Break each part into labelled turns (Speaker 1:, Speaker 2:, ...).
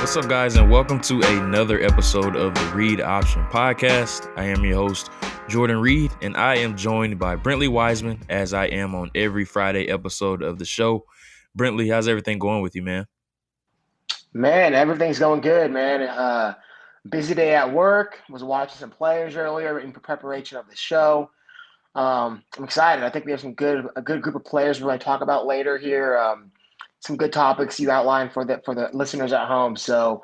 Speaker 1: What's up, guys, and welcome to another episode of the Reid Option Podcast. I am your host, Jordan Reid, and I am joined by Brently Wiseman, as I am on every Friday episode of the show. Brently, how's everything going with you, man?
Speaker 2: Man, everything's going good, man. Busy day at work. Was watching some players earlier in preparation of the show. I'm excited. I think we have a good group of players we're going to talk about later here. Some good topics you outlined for the listeners at home. So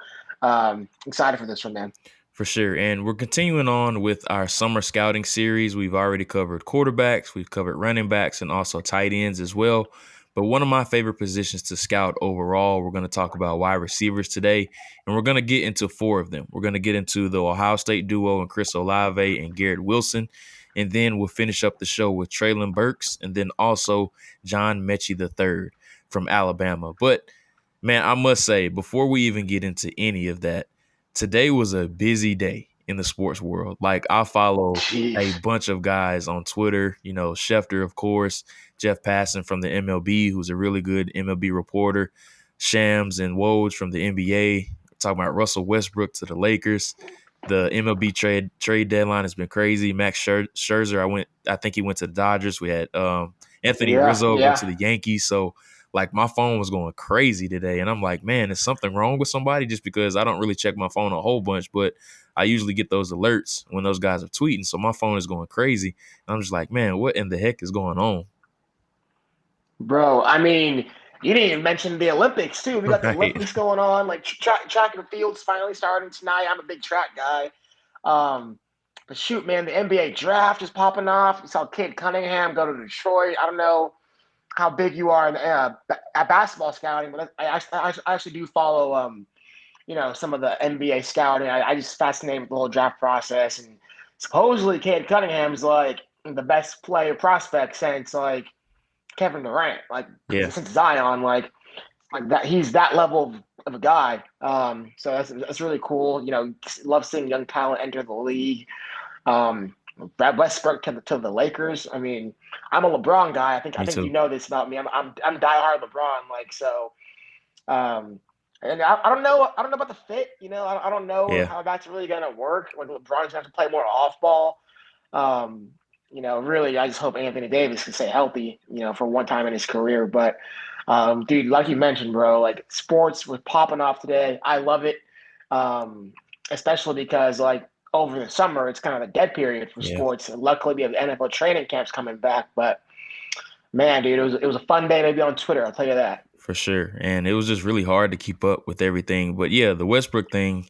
Speaker 2: excited for this one, man.
Speaker 1: For sure. And we're continuing on with our summer scouting series. We've already covered quarterbacks, we've covered running backs, and also tight ends as well. But one of my favorite positions to scout overall, we're going to talk about wide receivers today, and we're going to get into four of them. We're going to get into the Ohio State duo and Chris Olave and Garrett Wilson, and then we'll finish up the show with Treylon Burks and then also John Metchie III from Alabama. But, man, I must say, before we even get into any of that, today was a busy day in the sports world. Like, I follow a
Speaker 2: Jeez.
Speaker 1: bunch of guys on Twitter, Schefter, of course, Jeff Passan from the MLB, who's a really good MLB reporter, Shams and Woj from the NBA, talking about Russell Westbrook to the Lakers. The MLB trade deadline has been crazy. Max Scherzer, I think he went to the Dodgers. We had Anthony
Speaker 2: Yeah,
Speaker 1: Rizzo go to
Speaker 2: yeah.
Speaker 1: the Yankees. So, like, my phone was going crazy today, and I'm like, man, is something wrong with somebody? Just because I don't really check my phone a whole bunch, but I usually get those alerts when those guys are tweeting, so my phone is going crazy. And I'm just like, man, what in the heck is going on?
Speaker 2: Bro, I mean, you didn't even mention the Olympics, too. We got the
Speaker 1: Right.
Speaker 2: Olympics going on. Like, track and field's finally starting tonight. I'm a big track guy. Um, but shoot, man, the NBA draft is popping off. You saw Kid Cunningham go to Detroit. I don't know how big you are in at basketball scouting, but I actually do follow, some of the NBA scouting. I just fascinated with the whole draft process. And supposedly, Kid Cunningham's like the best player prospect since like Kevin Durant, like
Speaker 1: Yeah.
Speaker 2: since Zion, like that. He's that level of a guy. So that's really cool. Love seeing young talent enter the league. Brad Westbrook to the Lakers. I mean, I'm a LeBron guy. I
Speaker 1: Me
Speaker 2: think you
Speaker 1: too.
Speaker 2: know this about me. I'm diehard LeBron. Like so. Um, and I don't know about the fit. I don't know
Speaker 1: Yeah.
Speaker 2: how that's really gonna work. Like LeBron's gonna have to play more off ball. Um, really, I just hope Anthony Davis can stay healthy. For one time in his career. But dude, like you mentioned, bro, like sports was popping off today. I love it. Um, Especially because like over the summer, it's kind of a dead period for
Speaker 1: Yeah.
Speaker 2: sports. And luckily, we have NFL training camps coming back. But man, dude, it was a fun day maybe on Twitter. I'll tell you that.
Speaker 1: For sure. And it was just really hard to keep up with everything. But yeah, the Westbrook thing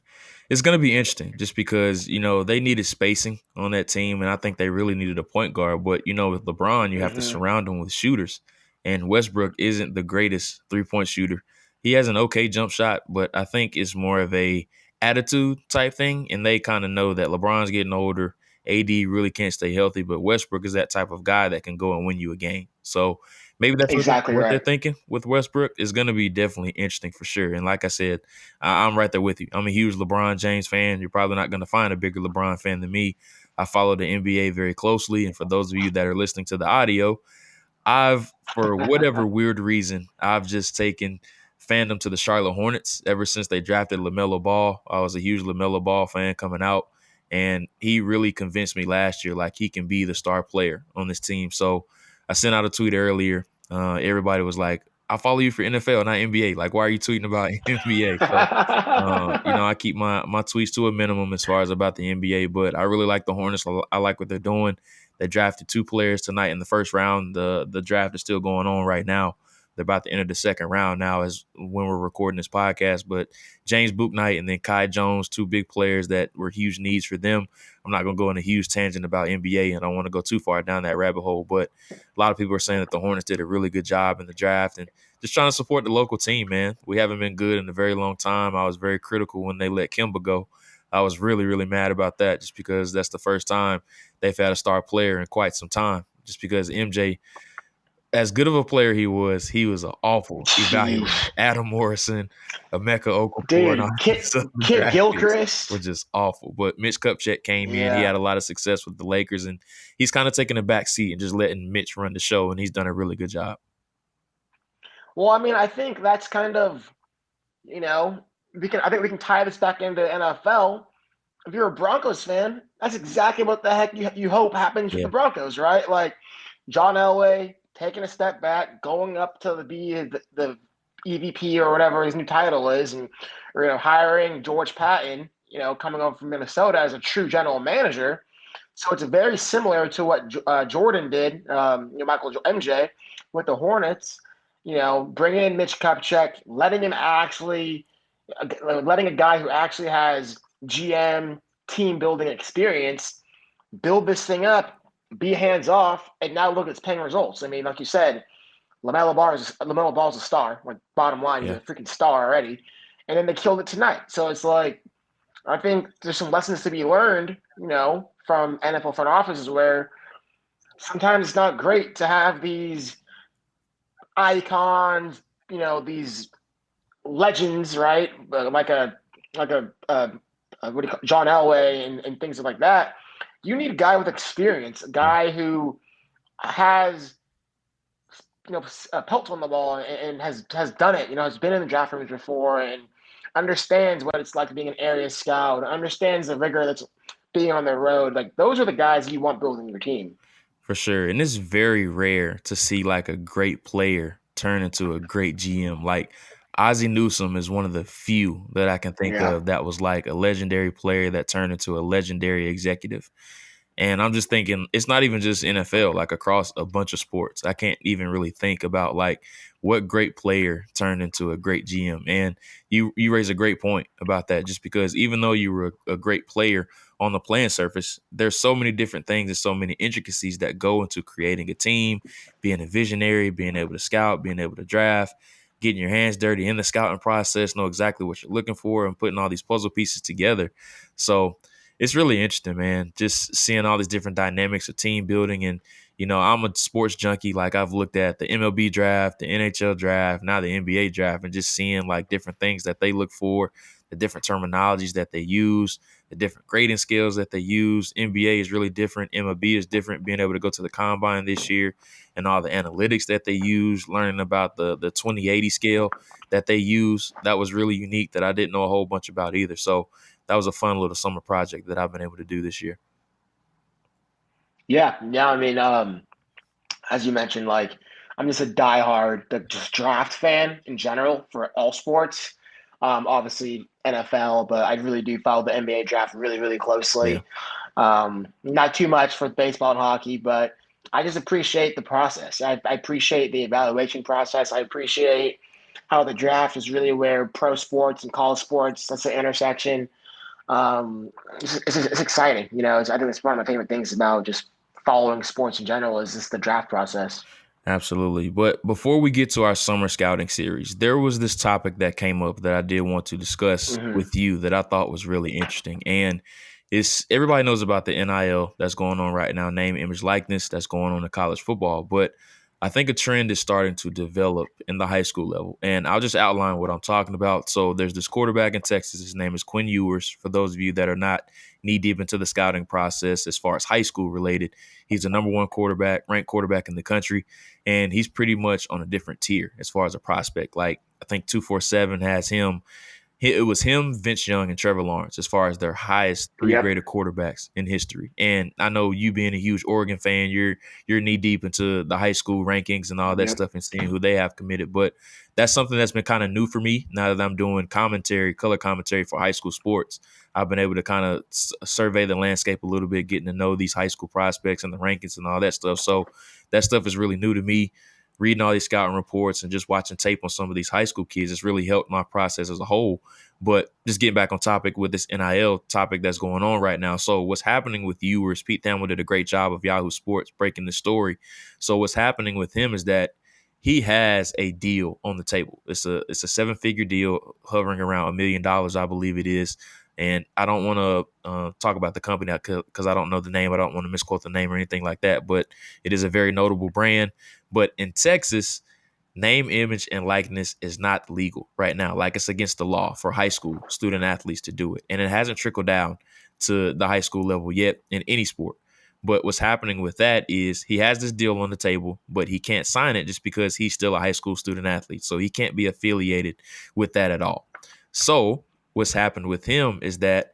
Speaker 1: is going to be interesting just because, they needed spacing on that team. And I think they really needed a point guard. But, with LeBron, you have to
Speaker 2: Hmm.
Speaker 1: surround him with shooters. And Westbrook isn't the greatest 3-point shooter. He has an okay jump shot, but I think it's more of a attitude type thing. And they kind of know that LeBron's getting older. AD really can't stay healthy, but Westbrook is that type of guy that can go and win you a game. So maybe that's
Speaker 2: Exactly
Speaker 1: what they're
Speaker 2: right.
Speaker 1: thinking with Westbrook. Is going to be definitely interesting for sure. And like I said, I'm right there with you. I'm a huge LeBron James fan. You're probably not going to find a bigger LeBron fan than me. I follow the NBA very closely. And for those of you that are listening to the audio, for whatever weird reason, I've just taken fandom to the Charlotte Hornets ever since they drafted LaMelo Ball. I was a huge LaMelo Ball fan coming out, and he really convinced me last year like he can be the star player on this team. So I sent out a tweet earlier. Everybody was like, I follow you for NFL, not NBA. Like, why are you tweeting about NBA? So, I keep my tweets to a minimum as far as about the NBA, but I really like the Hornets. I like what they're doing. They drafted 2 players tonight in the first round. The draft is still going on right now. They're about to enter the second round now as when we're recording this podcast. But James Bouknight and then Kai Jones, 2 big players that were huge needs for them. I'm not going to go on a huge tangent about NBA, and I don't want to go too far down that rabbit hole. But a lot of people are saying that the Hornets did a really good job in the draft and just trying to support the local team, man. We haven't been good in a very long time. I was very critical when they let Kemba go. I was really, really mad about that just because that's the first time they've had a star player in quite some time. Just because MJ, as good of a player he was an awful evaluator.
Speaker 2: Jeez,
Speaker 1: Adam Morrison, Emeka Okafor, and all
Speaker 2: dude,
Speaker 1: these other
Speaker 2: Kid
Speaker 1: draft picks were
Speaker 2: Gilchrist.
Speaker 1: just awful. But Mitch Kupchak came in. He
Speaker 2: Yeah.
Speaker 1: had a lot of success with the Lakers, and he's kind of taking a back seat and just letting Mitch run the show, and he's done a really good job.
Speaker 2: Well, I mean, I think that's kind of, you know, I think we can tie this back into NFL. If you're a Broncos fan, that's exactly what the heck you hope happens with
Speaker 1: Yeah.
Speaker 2: the Broncos, right? Like John Elway taking a step back, going up to be the EVP or whatever his new title is, and hiring George Patton, coming over from Minnesota as a true general manager. So it's very similar to what Jordan did, Michael MJ with the Hornets. Bringing in Mitch Kupchak, letting a guy who actually has GM team building experience build this thing up, be hands off, and now look, it's paying results. I mean, like you said, LaMelo Ball's a star. Like bottom line, he's
Speaker 1: Yeah.
Speaker 2: a freaking star already. And then they killed it tonight. So it's like, I think there's some lessons to be learned, from NFL front offices where sometimes it's not great to have these icons, these legends, right? Like a what do you call John Elway and things like that. You need a guy with experience, a
Speaker 1: Yeah.
Speaker 2: guy who has pelts on the ball and has done it. Has been in the draft rooms before and understands what it's like being an area scout. Understands the rigor that's being on the road. Like those are the guys you want building your team.
Speaker 1: For sure. And it's very rare to see like a great player turn into a great GM. Like Ozzie Newsome is one of the few that I can think
Speaker 2: Yeah.
Speaker 1: of that was like a legendary player that turned into a legendary executive. And I'm just thinking it's not even just NFL, like across a bunch of sports. I can't even really think about like what great player turned into a great GM. And you raise a great point about that, just because even though you were a great player on the playing surface, there's so many different things and so many intricacies that go into creating a team, being a visionary, being able to scout, being able to draft, getting your hands dirty in the scouting process, know exactly what you're looking for, and putting all these puzzle pieces together. So it's really interesting, man. Just seeing all these different dynamics of team building. And, I'm a sports junkie. Like I've looked at the MLB draft, the NHL draft, now the NBA draft, and just seeing like different things that they look for, the different terminologies that they use, the different grading scales that they use. NBA is really different. MLB is different. Being able to go to the combine this year and all the analytics that they use, learning about the 2080 scale that they use, that was really unique that I didn't know a whole bunch about either. So that was a fun little summer project that I've been able to do this year.
Speaker 2: Yeah. Yeah. I mean, as you mentioned, like I'm just a diehard just draft fan in general for all sports. Obviously NFL, but I really do follow the NBA draft really, really
Speaker 1: Yeah,
Speaker 2: closely. Not too much for baseball and hockey, but I just appreciate the process. I appreciate the evaluation process. I appreciate how the draft is really where pro sports and college sports, that's the intersection. It's exciting. I think it's one of my favorite things about just following sports in general is just the draft process.
Speaker 1: absolutely. But before we get to our summer scouting series, there was this topic that came up that I did want to discuss
Speaker 2: Mm-hmm.
Speaker 1: with you that I thought was really interesting. And it's everybody knows about the NIL that's going on right now, name, image, likeness that's going on in college football. But I think a trend is starting to develop in the high school level. And I'll just outline what I'm talking about. So there's this quarterback in Texas. His name is Quinn Ewers. For those of you that are not knee deep into the scouting process as far as high school related, he's the number one quarterback, ranked quarterback in the country. And he's pretty much on a different tier as far as a prospect. Like I think 247 has him. It was him, Vince Young, and Trevor Lawrence as far as their highest three
Speaker 2: Yep.
Speaker 1: graded quarterbacks in history. And I know you being a huge Oregon fan, you're knee deep into the high school rankings and all that
Speaker 2: Yep.
Speaker 1: stuff and seeing who they have committed. But that's something that's been kind of new for me now that I'm doing color commentary for high school sports. I've been able to kind of survey the landscape a little bit, getting to know these high school prospects and the rankings and all that stuff. So that stuff is really new to me. Reading all these scouting reports and just watching tape on some of these high school kids has really helped my process as a whole. But just getting back on topic with this NIL topic that's going on right now. So what's happening with Ewers, Pete Thamel did a great job of Yahoo Sports breaking the story. So what's happening with him is that he has a deal on the table. It's a 7-figure deal hovering around $1 million, I believe it is. And I don't want to talk about the company because I don't know the name. I don't want to misquote the name or anything like that. But it is a very notable brand. But in Texas, name, image, and likeness is not legal right now. Like it's against the law for high school student athletes to do it. And it hasn't trickled down to the high school level yet in any sport. But what's happening with that is he has this deal on the table, but he can't sign it just because he's still a high school student athlete. So he can't be affiliated with that at all. So what's happened with him is that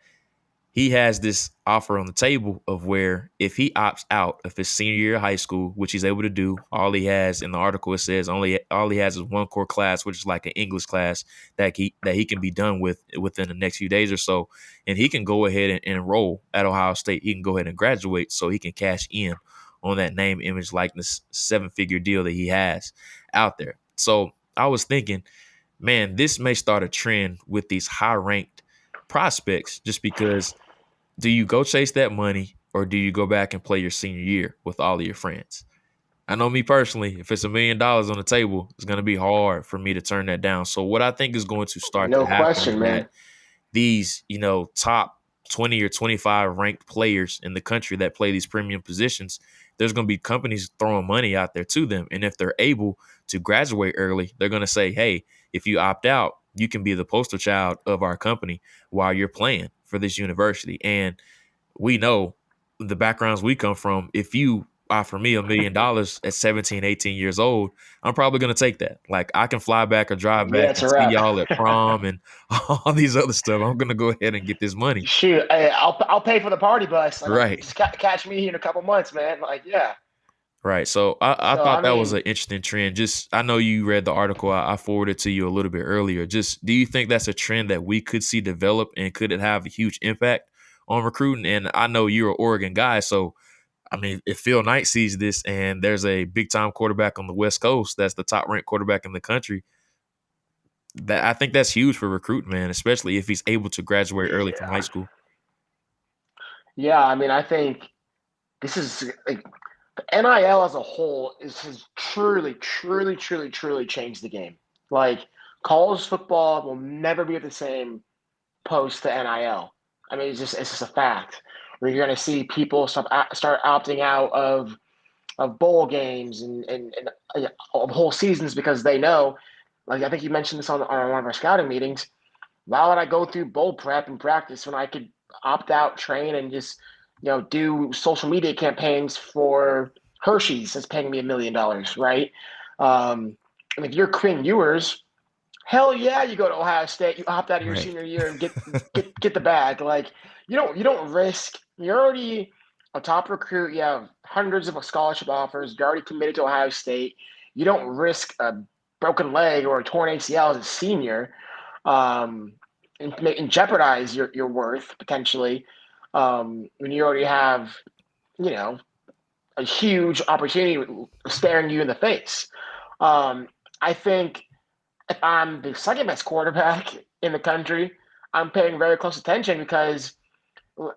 Speaker 1: he has this offer on the table of where if he opts out of his senior year of high school, which he's able to do, all he has in the article, it says all he has is one core class, which is like an English class that he can be done with within the next few days or so, and he can go ahead and enroll at Ohio State. He can go ahead and graduate so he can cash in on that name, image, likeness, 7-figure deal that he has out there. So I was thinking, man, this may start a trend with these high ranked prospects just because do you go chase that money or do you go back and play your senior year with all of your friends? I know me personally, if it's $1 million on the table, it's going to be hard for me to turn that down. So what I think is going to start to
Speaker 2: No
Speaker 1: happen is
Speaker 2: question, man.
Speaker 1: that these, top 20 or 25 ranked players in the country that play these premium positions, there's going to be companies throwing money out there to them. And if they're able to graduate early, they're going to say, hey, if you opt out, you can be the poster child of our company while you're playing for this university. And we know the backgrounds we come from. If you offer me $1 million at 17, 18 years old, I'm probably going to take that. Like I can fly back or drive
Speaker 2: Yeah,
Speaker 1: back
Speaker 2: it's
Speaker 1: and
Speaker 2: a
Speaker 1: see
Speaker 2: wrap.
Speaker 1: y'all at prom and all these other stuff. I'm going to go ahead and get this money.
Speaker 2: Shoot, I'll pay for the party bus. Like,
Speaker 1: Right.
Speaker 2: just catch me here in a couple months, man. Like, yeah.
Speaker 1: Right. So I
Speaker 2: So I
Speaker 1: thought that was
Speaker 2: mean,
Speaker 1: an interesting trend. Just I know you read the article. I forwarded to you a little bit earlier. Just do you think that's a trend that we could see develop and could it have a huge impact on recruiting? And I know you're an Oregon guy, so I mean, if Phil Knight sees this and there's a big time quarterback on the West Coast that's the top ranked quarterback in the country, that I think that's huge for recruiting, man, especially if he's able to graduate early from high
Speaker 2: yeah,
Speaker 1: school.
Speaker 2: yeah. I mean, I think this is like the NIL as a whole has truly, truly, truly, truly changed the game. Like college football will never be the same post to NIL. I mean, it's just a fact. Where you're going to see people start opting out of bowl games and of whole seasons because they know. Like I think you mentioned this on one of our scouting meetings. Why would I go through bowl prep and practice when I could opt out, train, and just do social media campaigns for Hershey's that's paying me $1 million, right? And if you're Quinn Ewers, hell yeah, you go to Ohio State, you opt out of your
Speaker 1: Right.
Speaker 2: senior year and get the bag. Like you don't risk. You're already a top recruit. You have hundreds of scholarship offers. You're already committed to Ohio State. You don't risk a broken leg or a torn ACL as a senior, um, and jeopardize your worth potentially when you already have you know a huge opportunity staring you in the face. Um, I think if I'm the second best quarterback in the country, I'm paying very close attention because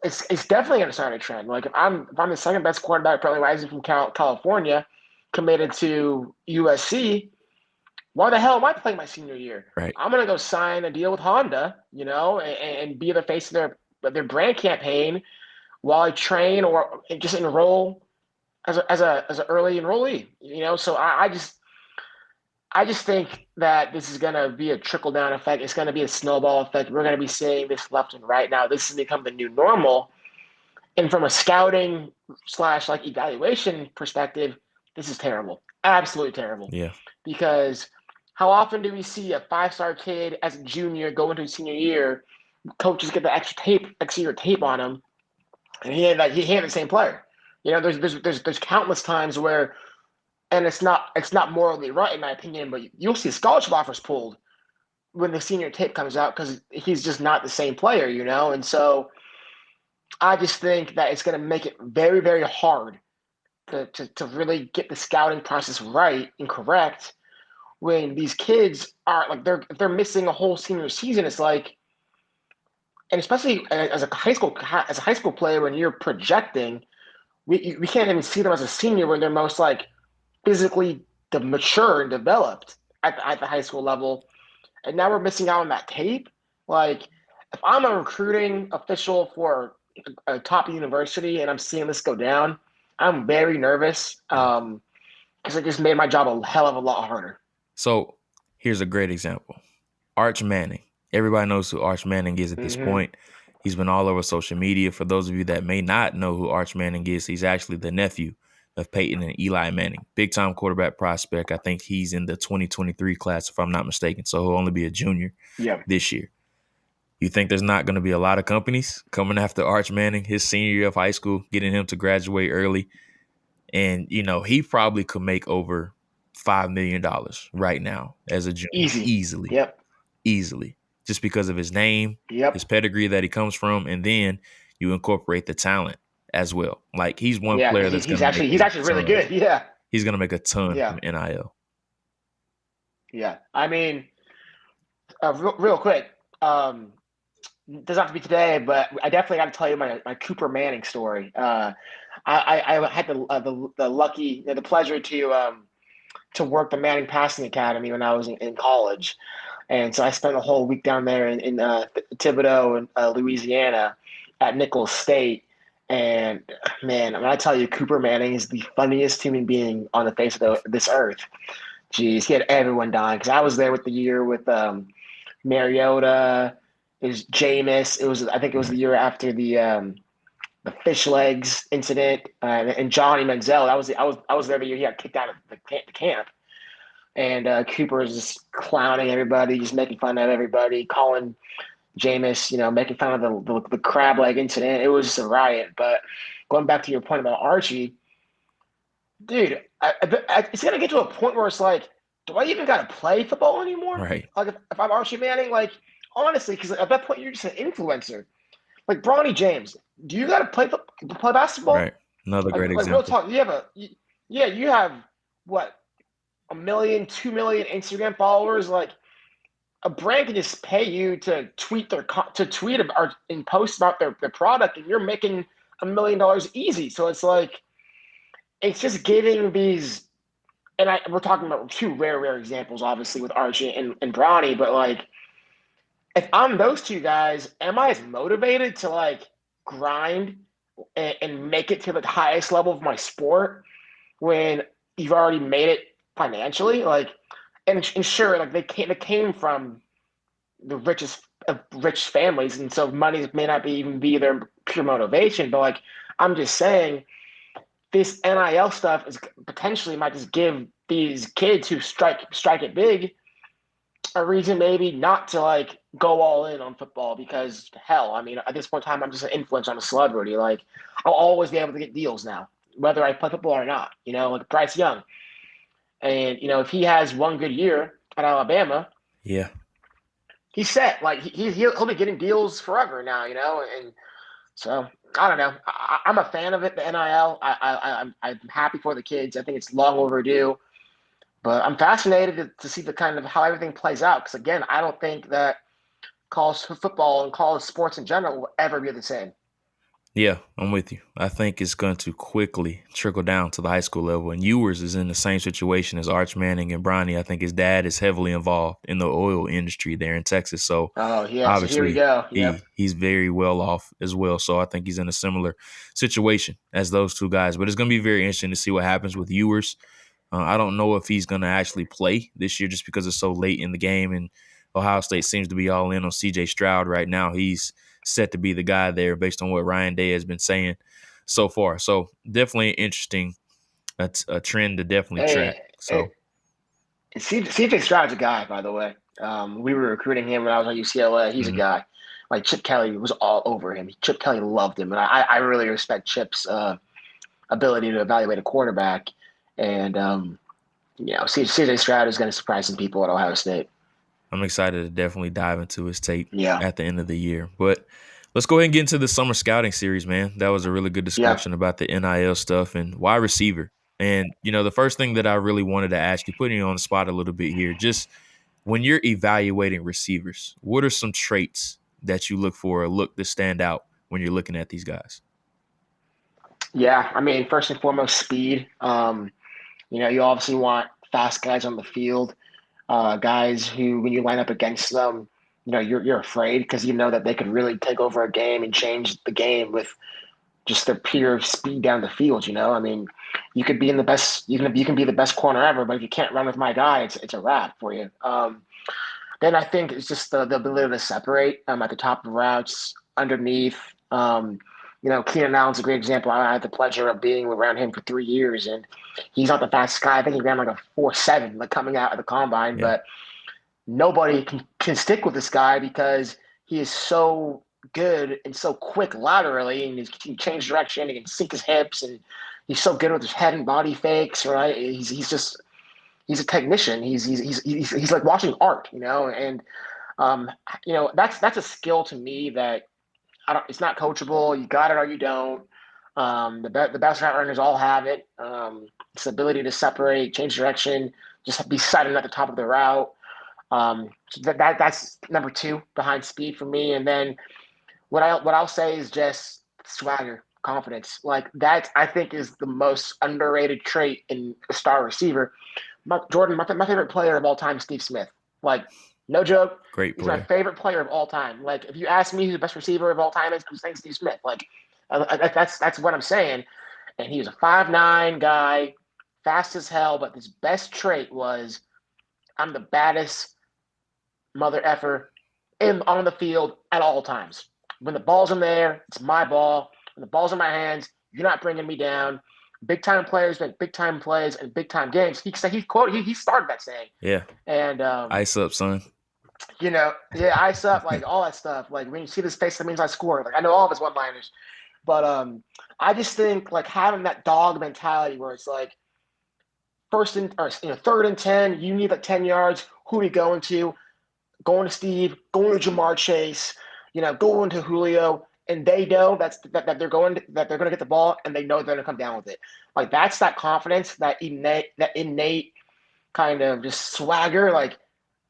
Speaker 2: it's definitely going to start a trend. Like if I'm the second best quarterback, probably rising from California, committed to USC, why the hell am I playing my senior year?
Speaker 1: Right.
Speaker 2: I'm gonna go sign a deal with Honda, and be the face of their brand campaign while I train or just enroll as an early enrollee. So I just think that this is going to be a trickle down effect. It's going to be a snowball effect. We're going to be seeing this left and right now. This has become the new normal. And from a scouting slash like evaluation perspective, this is terrible. Absolutely terrible.
Speaker 1: Yeah.
Speaker 2: Because how often do we see a 5-star kid as a junior go into his senior year, coaches get the extra year tape on him, and he ain't the same player. There's countless times where, and it's not morally right in my opinion, but you'll see scholarship offers pulled when the senior tape comes out because he's just not the same player, And so I just think that it's going to make it very, very hard to really get the scouting process right and correct when these kids are like if they're missing a whole senior season. It's like, and especially as a high school player when you're projecting, we can't even see them as a senior when they're most like physically mature and developed at the high school level, and now we're missing out on that tape. Like, if I'm a recruiting official for a top university and I'm seeing this go down, I'm very nervous because it just made my job a hell of a lot harder.
Speaker 1: So here's a great example. Arch Manning. Everybody knows who Arch Manning is at this
Speaker 2: Mm-hmm.
Speaker 1: point. He's been all over social media. For those of you that may not know who Arch Manning is, he's actually the nephew of Peyton and Eli Manning. Big time quarterback prospect. I think he's in the 2023 class, if I'm not mistaken. So he'll only be a junior
Speaker 2: Yeah.
Speaker 1: this year. You think there's not going to be a lot of companies coming after Arch Manning, his senior year of high school, getting him to graduate early? And, he probably could make over $5 million right now as a junior,
Speaker 2: Easy.
Speaker 1: easily,
Speaker 2: Yep.
Speaker 1: easily, just because of his name, his
Speaker 2: Yep.
Speaker 1: pedigree that he comes from, and then you incorporate the talent as well. Like, he's one
Speaker 2: Yeah,
Speaker 1: player
Speaker 2: because
Speaker 1: that's going
Speaker 2: he's
Speaker 1: to make
Speaker 2: actually he's
Speaker 1: a
Speaker 2: actually really
Speaker 1: ton.
Speaker 2: good. Yeah.
Speaker 1: He's going to make a ton
Speaker 2: Yeah.
Speaker 1: from NIL.
Speaker 2: Yeah. I mean, real quick, doesn't have to be today, but I definitely got to tell you my Cooper Manning story. I had the lucky the pleasure to work the Manning Passing Academy when I was in college, and so I spent a whole week down there in Thibodaux and Louisiana at Nicholls State. And man, when I tell you, Cooper Manning is the funniest human being on the face of this earth. Jeez, he had everyone dying because I was there with the year with Mariota, it was Jameis. I think it was the
Speaker 1: Right.
Speaker 2: year after the fish legs incident, and Johnny Manziel. I was there the year he got kicked out of the camp, and Cooper was just clowning everybody, just making fun of everybody, calling Jameis, making fun of the crab leg incident. It was just a riot. But going back to your point about Archie, dude, it's gonna get to a point where it's like, do I even gotta play football anymore?
Speaker 1: Right.
Speaker 2: Like if I'm Archie Manning, like honestly, because at that point you're just an influencer. Like Bronny James, do you gotta play basketball?
Speaker 1: Right. Another great
Speaker 2: Like real
Speaker 1: example.
Speaker 2: talk, yeah, you have what, 1 million, 2 million Instagram followers. Like a brand can just pay you to tweet or and post about their product, and you're making $1 million easy. So it's like it's just giving these, and we're talking about two rare examples, obviously with Archie and Bronny, but like if I'm those two guys, am I as motivated to like grind and make it to the highest level of my sport when you've already made it financially? Like, and sure, like they came from the richest of rich families, and so money may not even be their pure motivation. But like, I'm just saying, this NIL stuff is potentially might just give these kids who strike it big a reason maybe not to like go all in on football because hell, I mean, at this point in time, I'm just an influencer, I'm a celebrity. Like, I'll always be able to get deals now, whether I play football or not. Like Bryce Young, and if he has one good year at Alabama,
Speaker 1: Yeah.
Speaker 2: he's set. Like he'll be getting deals forever now. And so I don't know. I'm a fan of it. The NIL. I'm happy for the kids. I think it's long overdue. But I'm fascinated to see the kind of how everything plays out. Because again, I don't think that college football and college sports in general will ever be the same.
Speaker 1: Yeah, I'm with you. I think it's going to quickly trickle down to the high school level. And Ewers is in the same situation as Arch Manning and Bronny. I think his dad is heavily involved in the oil industry there in Texas. So
Speaker 2: Oh yeah, so here we
Speaker 1: obviously
Speaker 2: go. Yep.
Speaker 1: he's very well off as well. So I think he's in a similar situation as those two guys. But it's going to be very interesting to see what happens with Ewers. I don't know if he's going to actually play this year just because it's so late in the game. And Ohio State seems to be all in on C.J. Stroud right now. He's set to be the guy there based on what Ryan Day has been saying so far. So definitely interesting, a trend to definitely track.
Speaker 2: Hey,
Speaker 1: So
Speaker 2: CJ Stroud's a guy, by the way. We were recruiting him when I was at UCLA. He's a
Speaker 1: mhm.
Speaker 2: guy. Like Chip Kelly was all over him. Chip Kelly loved him, and I really respect Chip's ability to evaluate a quarterback. And CJ Stroud is going to surprise some people at Ohio State.
Speaker 1: I'm excited to definitely dive into his tape
Speaker 2: Yeah,
Speaker 1: at the end of the year. But let's go ahead and get into the summer scouting series, man. That was a really good
Speaker 2: yeah,
Speaker 1: discussion about the NIL stuff and wide receiver. And, the first thing that I really wanted to ask you, putting you on the spot a little bit here, just when you're evaluating receivers, what are some traits that you look for or look to stand out when you're looking at these guys?
Speaker 2: yeah. I mean, first and foremost, speed. You obviously want fast guys on the field, guys who, when you line up against them, you're afraid because you know that they could really take over a game and change the game with just their pure speed down the field. I mean, you could be in the best, you can be the best corner ever, but if you can't run with my guy, it's a wrap for you. Then I think it's just the ability to separate at the top of routes, underneath. Keenan Allen's a great example. I had the pleasure of being around him for 3 years, and he's not the fastest guy. I think he ran like a 4.7, like coming out of the combine,
Speaker 1: Yeah.
Speaker 2: but nobody can stick with this guy because he is so good and so quick laterally, and he can change direction. He can sink his hips, and he's so good with his head and body fakes. Right? He's just he's a technician. He's like watching art, and um, that's a skill to me that I don't. It's not coachable. You got it or you don't. The best route runners all have it. It's the ability to separate, change direction, just be silent at the top of the route. So that's number two behind speed for me. And then what I'll say is just swagger, confidence. Like that, I think is the most underrated trait in a star receiver. Jordan, my favorite player of all time, Steve Smith. Like, no joke.
Speaker 1: Great
Speaker 2: He's my
Speaker 1: player.
Speaker 2: favorite player of all time. Like, if you ask me who the best receiver of all time is, I'm saying Steve Smith. Like, that's what I'm saying. And he was a 5'9" guy, fast as hell. But his best trait was, I'm the baddest mother effer on the field at all times. When the ball's in there, it's my ball. When the ball's in my hands, you're not bringing me down. Big time players make big time plays and big time games. He started that saying.
Speaker 1: Yeah.
Speaker 2: And
Speaker 1: Ice up, son.
Speaker 2: yeah, ice up, like all that stuff. Like when you see this face, that means I score. Like I know all of his one liners. But I just think like having that dog mentality where it's like third and 10, you need like 10 yards. Who are you going to? Going to Steve, going to Jamar Chase, going to Julio, and they know that they're going to get the ball, and they know they're going to come down with it. Like that's that confidence, that innate kind of just swagger. Like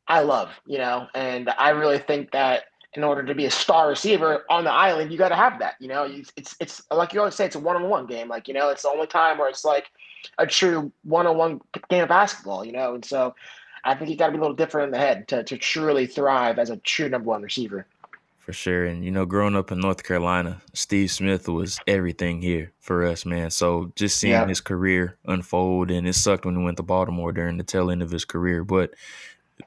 Speaker 2: I love, and I really think that in order to be a star receiver on the island, you got to have that. It's like you always say, it's a one-on-one game. Like it's the only time where it's like a true one-on-one game of basketball. And so I think you got to be a little different in the head to truly thrive as a true number one receiver.
Speaker 1: For sure. And, growing up in North Carolina, Steve Smith was everything here for us, man. So just seeing
Speaker 2: Yeah.
Speaker 1: his career unfold, and it sucked when he went to Baltimore during the tail end of his career. But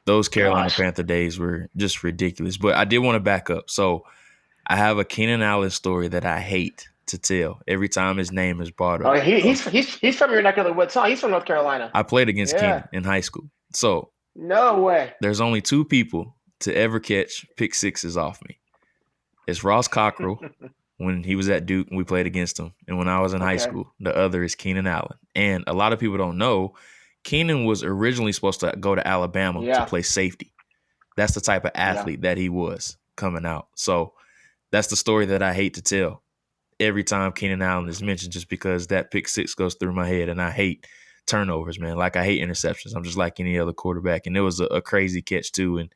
Speaker 1: those Carolina
Speaker 2: Gosh.
Speaker 1: Panther days were just ridiculous. But I did want to back up. So I have a Keenan Allen story that I hate to tell every time his name is brought
Speaker 2: Oh,
Speaker 1: up.
Speaker 2: he's from your neck of the woods. Huh? He's from North Carolina.
Speaker 1: I played against
Speaker 2: Yeah.
Speaker 1: Keenan in high school. So
Speaker 2: No way.
Speaker 1: there's only two people to ever catch pick sixes off me. It's Ross Cockrell when he was at Duke and we played against him. And when I was in high school, the other is Keenan Allen. And a lot of people don't know, Keenan was originally supposed to go to Alabama to play safety. That's the type of athlete that he was coming out. So that's the story that I hate to tell every time Keenan Allen is mentioned, just because that pick six goes through my head. And I hate turnovers, man. Like I hate interceptions. I'm just like any other quarterback. And it was a crazy catch too. And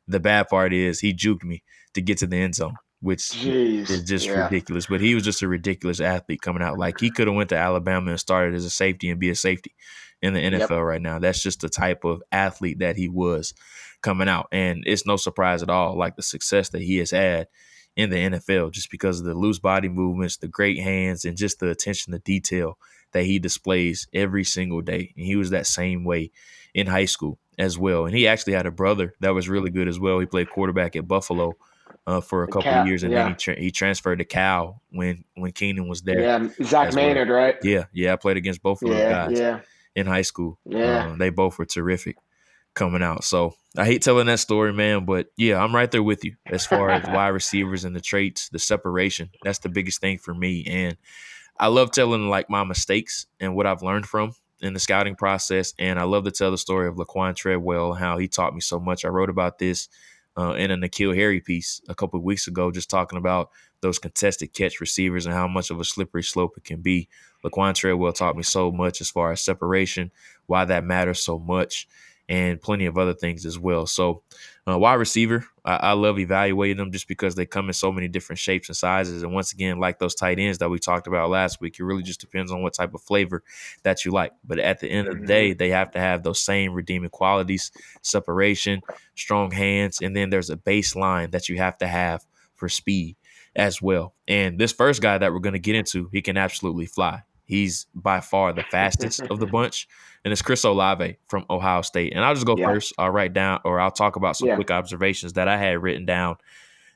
Speaker 1: the bad part is he juked me to get to the end zone, which is just ridiculous. But he was just a ridiculous athlete coming out. Like he could have went to Alabama and started as a safety and be a safety in the NFL right now. That's just the type of athlete that he was coming out. And it's no surprise at all, like the success that he has had in the NFL, just because of the loose body movements, the great hands, and just the attention to detail that he displays every single day. And he was that same way in high school as well. And he actually had a brother that was really good as well. He played quarterback at Buffalo for a couple of years, and then he transferred to Cal when Keenan was there.
Speaker 2: Yeah, Zach Maynard, right?
Speaker 1: Yeah, I played against both of those guys in high school. They both were terrific coming out. So I hate telling that story, man, but yeah, I'm right there with you as far as wide receivers and the traits, the separation. That's the biggest thing for me. And I love telling like my mistakes and what I've learned from in the scouting process. And I love to tell the story of Laquan Treadwell, how he taught me so much. I wrote about this in a N'Keal Harry piece a couple of weeks ago, just talking about those contested catch receivers and how much of a slippery slope it can be. Laquan Treadwell taught me so much as far as separation, why that matters so much, and plenty of other things as well. So wide receiver, I love evaluating them just because they come in so many different shapes and sizes. And once again, like those tight ends that we talked about last week, it really just depends on what type of flavor that you like. But at the end of the day, they have to have those same redeeming qualities: separation, strong hands, and then there's a baseline that you have to have for speed as well. And this first guy that we're going to get into, he can absolutely fly. He's by far the fastest of the bunch, and it's Chris Olave from Ohio State. And I'll just go first. I'll write down, or I'll talk about some quick observations that I had written down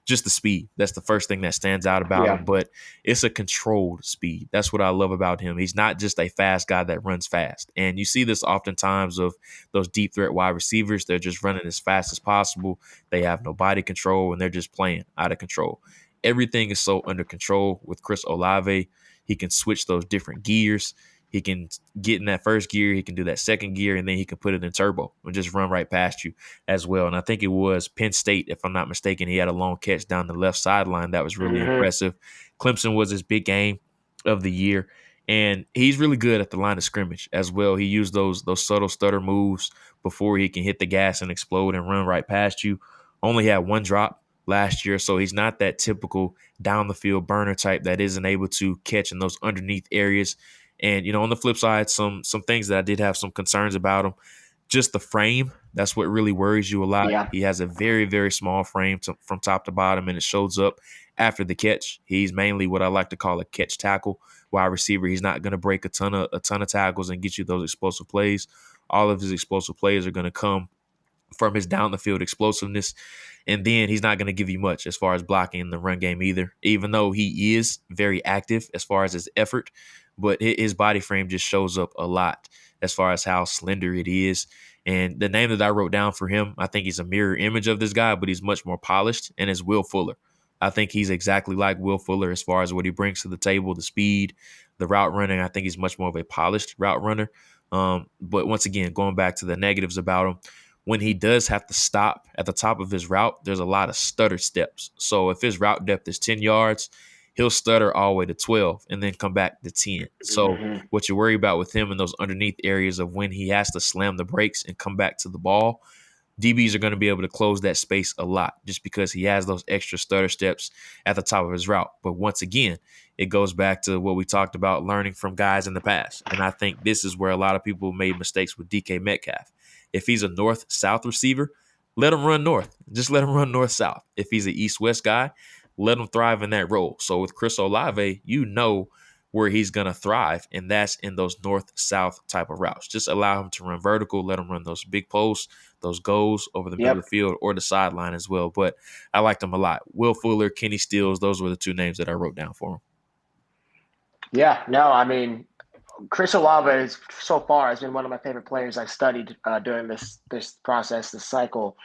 Speaker 1: just the speed. That's the first thing that stands out about
Speaker 2: Yeah.
Speaker 1: him, but it's a controlled speed. That's what I love about him. He's not just a fast guy that runs fast. And you see this oftentimes of those deep threat wide receivers. They're just running as fast as possible. They have no body control, and they're just playing out of control. Everything is so under control with Chris Olave. He can switch those different gears. He can get in that first gear, he can do that second gear, and then he can put it in turbo and just run right past you as well. And I think it was Penn State, if I'm not mistaken, he had a long catch down the left sideline that was really
Speaker 2: Mm-hmm.
Speaker 1: impressive. Clemson was his big game of the year, and he's really good at the line of scrimmage as well. He used those subtle stutter moves before he can hit the gas and explode and run right past you. Only had one drop last year, so he's not that typical down the field burner type that isn't able to catch in those underneath areas. And, on the flip side, some things that I did have some concerns about him, just the frame. That's what really worries you a lot.
Speaker 2: Yeah.
Speaker 1: He has a very, very small frame from top to bottom, and it shows up after the catch. He's mainly what I like to call a catch tackle wide receiver. He's not going to break a ton of tackles and get you those explosive plays. All of his explosive plays are going to come from his down the field explosiveness. And then he's not going to give you much as far as blocking in the run game either, even though he is very active as far as his effort. But his body frame just shows up a lot as far as how slender it is. And the name that I wrote down for him, I think he's a mirror image of this guy, but he's much more polished, and is Will Fuller. I think he's exactly like Will Fuller as far as what he brings to the table, the speed, the route running. I think he's much more of a polished route runner. But once again, going back to the negatives about him, when he does have to stop at the top of his route, there's a lot of stutter steps. So if his route depth is 10 yards, he'll stutter all the way to 12 and then come back to 10. So
Speaker 2: Mm-hmm.
Speaker 1: what you worry about with him in those underneath areas of when he has to slam the brakes and come back to the ball, DBs are going to be able to close that space a lot just because he has those extra stutter steps at the top of his route. But once again, it goes back to what we talked about, learning from guys in the past. And I think this is where a lot of people made mistakes with DK Metcalf. If he's a north-south receiver, let him run north. Just let him run north-south. If he's an east-west guy, let him thrive in that role. So with Chris Olave, where he's going to thrive, and that's in those north-south type of routes. Just allow him to run vertical, let him run those big posts, those goals over the middle of
Speaker 2: Yep.
Speaker 1: the field or the sideline as well. But I liked him a lot. Will Fuller, Kenny Stills, those were the two names that I wrote down for him.
Speaker 2: Yeah. No, I mean, Chris Olave is, so far, has been one of my favorite players I've studied during this process, this cycle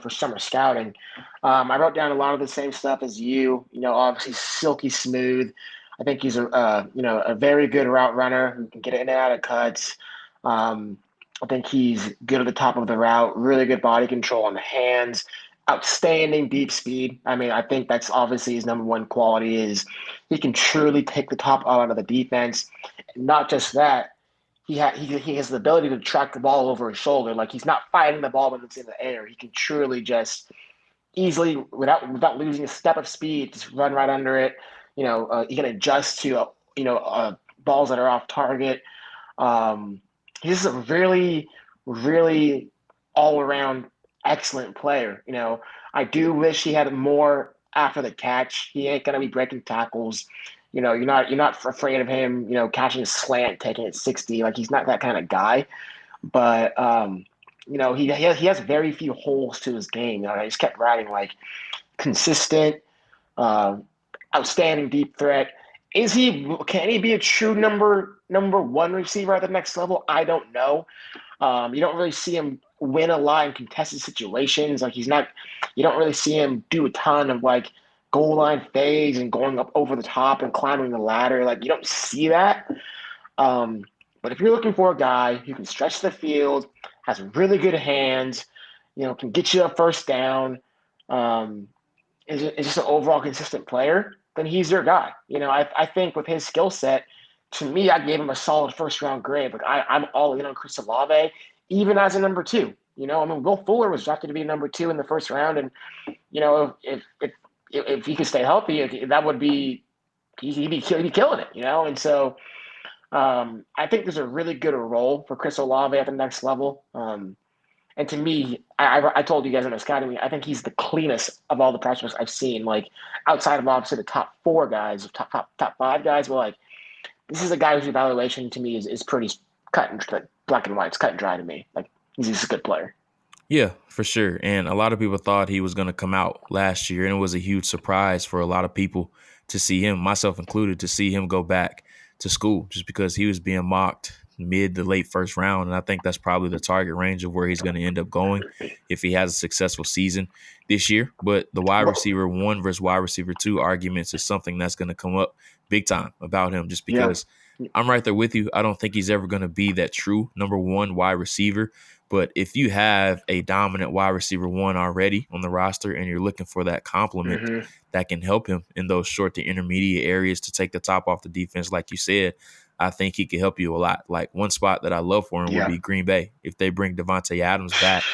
Speaker 2: for summer scouting. I wrote down a lot of the same stuff as you. Obviously silky smooth. I think he's a very good route runner who can get in and out of cuts. I think he's good at the top of the route. Really good body control on the hands. Outstanding deep speed. I mean, I think that's obviously his number one quality is he can truly take the top out of the defense. Not just that, he has the ability to track the ball over his shoulder. Like he's not fighting the ball when it's in the air. He can truly just easily, without losing a step of speed, just run right under it. He can adjust to balls that are off target. He's a really, really all around excellent player. I do wish he had more after the catch. He ain't gonna be breaking tackles. You're not afraid of him, catching a slant, taking it 60. Like he's not that kind of guy. But he has very few holes to his game. I just kept writing like consistent, uh, outstanding deep threat. Can he be a true number one receiver at the next level? I don't know. You don't really see him win a lot in contested situations. Like you don't really see him do a ton of like goal line fades and going up over the top and climbing the ladder. Like you don't see that. But if you're looking for a guy who can stretch the field, has really good hands, can get you a first down, is just an overall consistent player, then he's your guy. I think with his skill set, to me, I gave him a solid first round grade. Like I'm all in on Chris Olave, even as a number two. I mean, Will Fuller was drafted to be number two in the first round, and if he could stay healthy, that would be he'd be killing it. And so I think there's a really good role for Chris Olave at the next level. And to me, I told you guys in the scouting, I think he's the cleanest of all the prospects I've seen. Like outside of obviously the top four guys, top five guys, but like this is a guy whose evaluation to me is pretty cut and black and white. It's cut and dry to me. Like he's just a good player.
Speaker 1: Yeah, for sure. And a lot of people thought he was going to come out last year, and it was a huge surprise for a lot of people to see him, myself included, to see him go back to school just because he was being mocked mid to late first round. And I think that's probably the target range of where he's going to end up going if he has a successful season this year. But the wide
Speaker 2: Well,
Speaker 1: receiver one versus wide receiver two arguments is something that's going to come up big time about him just
Speaker 2: yeah.
Speaker 1: because I'm right there with you. I don't think he's ever going to be that true number one wide receiver, but if you have a dominant wide receiver one already on the roster and you're looking for that complement
Speaker 2: Mm-hmm.
Speaker 1: that can help him in those short to intermediate areas to take the top off the defense, like you said, I think he could help you a lot. Like one spot that I love for him would
Speaker 2: Yeah.
Speaker 1: be Green Bay. If they bring Devontae Adams back,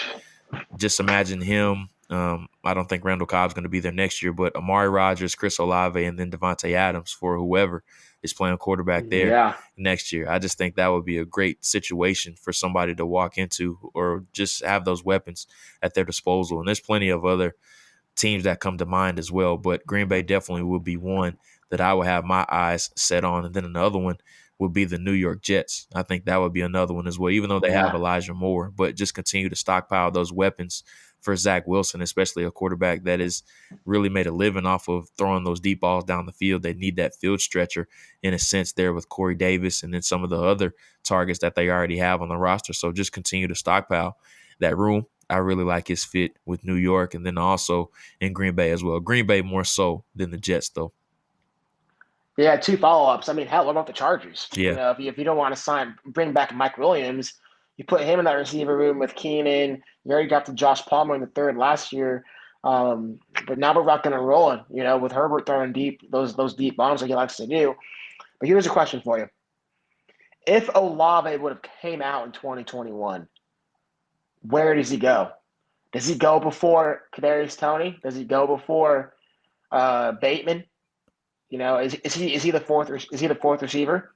Speaker 1: just imagine him. I don't think Randall Cobb's going to be there next year, but Amari Rodgers, Chris Olave, and then Devontae Adams for whoever is playing quarterback there
Speaker 2: Yeah.
Speaker 1: next year. I just think that would be a great situation for somebody to walk into or just have those weapons at their disposal. And there's plenty of other teams that come to mind as well, but Green Bay definitely would be one that I would have my eyes set on. And then another one would be the New York Jets. I think that would be another one as well, even though they have
Speaker 2: Yeah.
Speaker 1: Elijah Moore, but just continue to stockpile those weapons for Zach Wilson, especially a quarterback that has really made a living off of throwing those deep balls down the field. They need that field stretcher in a sense there with Corey Davis and then some of the other targets that they already have on the roster. So just continue to stockpile that room. I really like his fit with New York and then also in Green Bay as well. Green Bay more so than the Jets, though.
Speaker 2: Yeah, two follow-ups. I mean, hell, what about the Chargers?
Speaker 1: Yeah.
Speaker 2: If you don't want to bring back Mike Williams, you put him in that receiver room with Keenan. You already got the Josh Palmer in the third last year. But now we're rocking and rolling, with Herbert throwing deep those deep bombs like he likes to do. But here's a question for you. If Olave would have came out in 2021, where does he go? Does he go before Kadarius Toney? Does he go before Bateman? Is he the fourth receiver?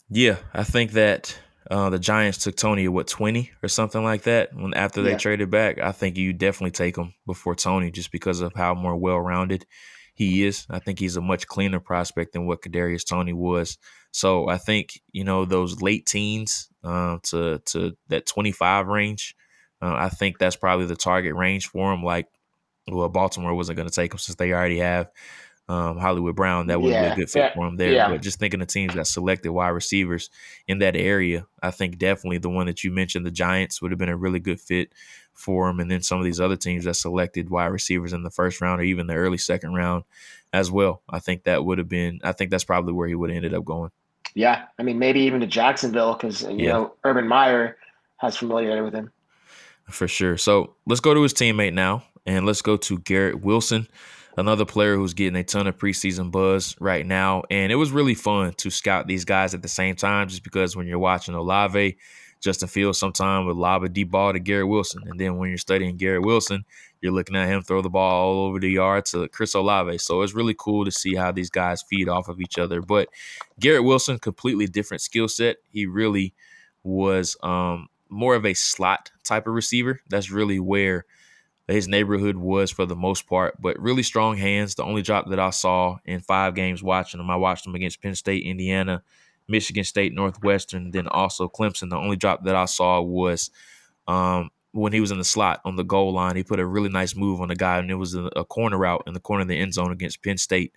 Speaker 1: Yeah, I think that the Giants took Tony at what 20 or something like that when after they
Speaker 2: Yeah.
Speaker 1: traded back. I think you definitely take him before Tony just because of how more well-rounded he is. I think he's a much cleaner prospect than what Kadarius Toney was. So I think those late teens to that 25 range. I think that's probably the target range for him. Like, well, Baltimore wasn't going to take him since they already have Hollywood Brown. That wouldn't be a
Speaker 2: Yeah.
Speaker 1: good fit
Speaker 2: Yeah.
Speaker 1: for him there.
Speaker 2: Yeah.
Speaker 1: But just thinking of teams that selected wide receivers in that area, I think definitely the one that you mentioned, the Giants, would have been a really good fit for him. And then some of these other teams that selected wide receivers in the first round or even the early second round as well. I think that's probably where he would have ended up going.
Speaker 2: Yeah. I mean, maybe even to Jacksonville because,
Speaker 1: Yeah,
Speaker 2: Urban Meyer has familiarity with him.
Speaker 1: for sure. So let's go to his teammate now, and let's go to Garrett Wilson, another player who's getting a ton of preseason buzz right now. And it was really fun to scout these guys at the same time, just because when you're watching Olave, Justin Fields sometime would lob a deep ball to Garrett Wilson. And then when you're studying Garrett Wilson, you're looking at him throw the ball all over the yard to Chris Olave. So it's really cool to see how these guys feed off of each other. But Garrett Wilson, completely different skill set. He really was more of a slot type of receiver. That's really where his neighborhood was for the most part, but really strong hands. The only drop that I saw in 5 games watching him, I watched him against Penn State, Indiana, Michigan State, Northwestern, then also Clemson. The only drop that I saw was when he was in the slot on the goal line. He put a really nice move on the guy, and it was a corner route in the corner of the end zone against Penn State.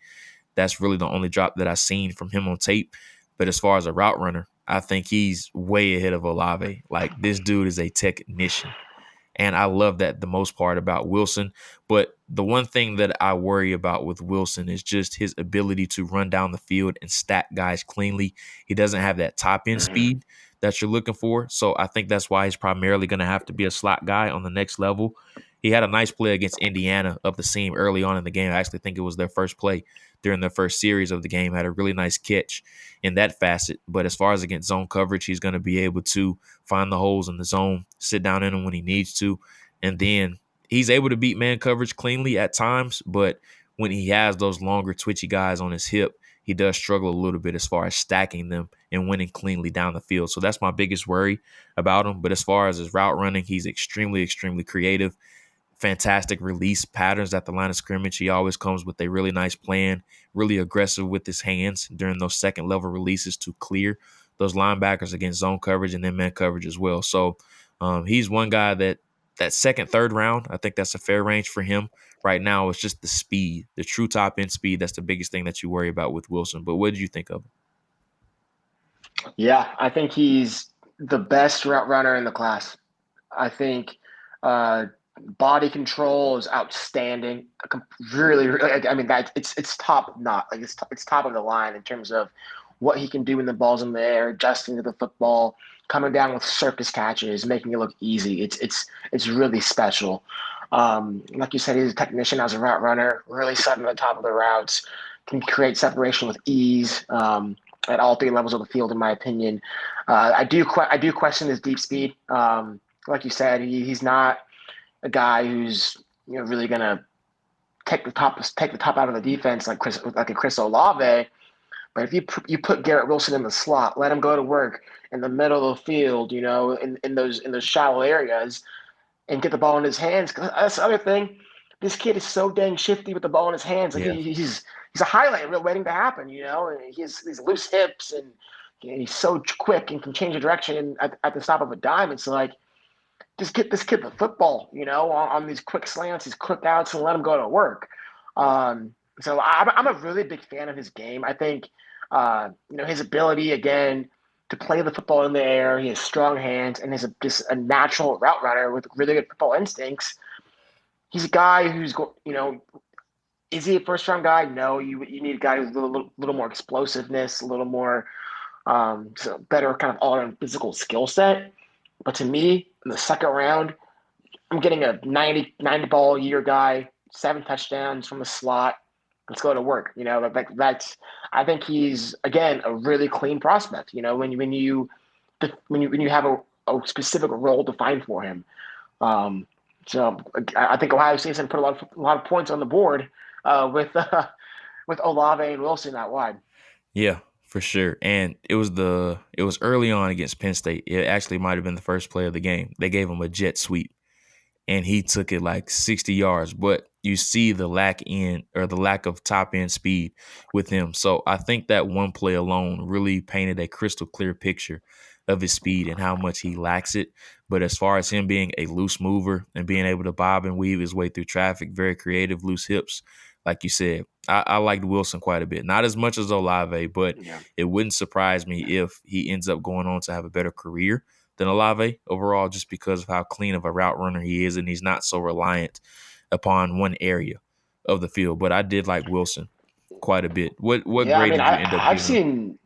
Speaker 1: That's really the only drop that I've seen from him on tape. But as far as a route runner, I think he's way ahead of Olave. Like, this dude is a technician. And I love that the most part about Wilson. But the one thing that I worry about with Wilson is just his ability to run down the field and stack guys cleanly. He doesn't have that top end
Speaker 2: Mm-hmm.
Speaker 1: speed that you're looking for. So I think that's why he's primarily going to have to be a slot guy on the next level. He had a nice play against Indiana up the seam early on in the game. I actually think it was their first play during the first series of the game. Had a really nice catch in that facet. But as far as against zone coverage, he's going to be able to find the holes in the zone, sit down in them when he needs to. And then he's able to beat man coverage cleanly at times. But when he has those longer, twitchy guys on his hip, he does struggle a little bit as far as stacking them and winning cleanly down the field. So that's my biggest worry about him. But as far as his route running, he's extremely, extremely creative. Fantastic release patterns at the line of scrimmage. He always comes with a really nice plan, really aggressive with his hands during those second level releases to clear those linebackers against zone coverage and then man coverage as well. So he's one guy that that second, third round, I think that's a fair range for him. Right now, it's just the speed, the true top end speed. That's the biggest thing that you worry about with Wilson. But what did you think of him?
Speaker 2: Yeah, I think he's the best route runner in the class. I think uh, body control is outstanding. Really, I mean that it's top not like it's top of the line in terms of what he can do when the ball's in the air, adjusting to the football, coming down with circus catches, making it look easy. It's really special. Like you said, he's a technician as a route runner, really setting the top of the routes, can create separation with ease. At all three levels of the field, in my opinion, I do question his deep speed. Like you said, he's not a guy who's really gonna take the top out of the defense like a Chris Olave. But if you put Garrett Wilson in the slot, let him go to work in the middle of the field, in those shallow areas, and get the ball in his hands. 'Cause that's the other thing. This kid is so dang shifty with the ball in his hands. Like
Speaker 1: Yeah.
Speaker 2: he's a highlight reel waiting to happen. And he has these loose hips, and he's so quick and can change the direction at the stop of a dime. It's like just get this kid the football, on these quick slants, these quick outs, and let him go to work. So I'm a really big fan of his game. I think, his ability, again, to play the football in the air, he has strong hands, and is just a natural route runner with really good football instincts. He's a guy who's, is he a first-round guy? No, you need a guy with a little more explosiveness, a little more so better kind of all-around physical skill set. But to me, in the second round, I'm getting a 90 ball a year guy, 7 touchdowns from the slot. Let's go to work. That's. I think he's again a really clean prospect. When you have a specific role defined for him. So I think Ohio State's going to put a lot of points on the board with Olave and Wilson out wide.
Speaker 1: Yeah, for sure. And it was early on against Penn State. It actually might have been the first play of the game. They gave him a jet sweep, and he took it like 60 yards. But you see the lack of top end speed with him. So I think that one play alone really painted a crystal clear picture of his speed and how much he lacks it. But as far as him being a loose mover and being able to bob and weave his way through traffic, very creative, loose hips, like you said, I liked Wilson quite a bit. Not as much as Olave, but
Speaker 2: Yeah.
Speaker 1: it wouldn't surprise me if he ends up going on to have a better career than Olave overall, just because of how clean of a route runner he is, and he's not so reliant upon one area of the field. But I did like Wilson quite a bit. What
Speaker 2: Yeah, I
Speaker 1: grade
Speaker 2: mean,
Speaker 1: did you end up
Speaker 2: I've
Speaker 1: giving him?
Speaker 2: seen.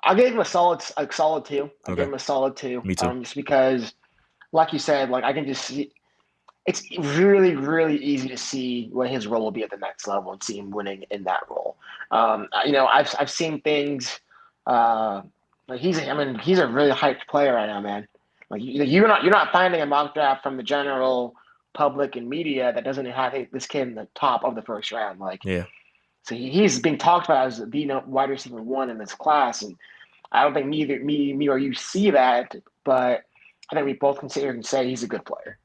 Speaker 2: I gave him a solid two. I gave
Speaker 1: Okay,
Speaker 2: him a solid two,
Speaker 1: me too.
Speaker 2: just because, like you said, like I can just see. It's really, really easy to see what his role will be at the next level and see him winning in that role. I've seen things. Like he's a really hyped player right now, man. Like you're not finding a mock draft from the general public and media that doesn't have this kid in the top of the first round. Like,
Speaker 1: Yeah,
Speaker 2: so he's being talked about as being a wide receiver one in this class, and I don't think neither me or you see that, but I think we both consider and say he's a good player.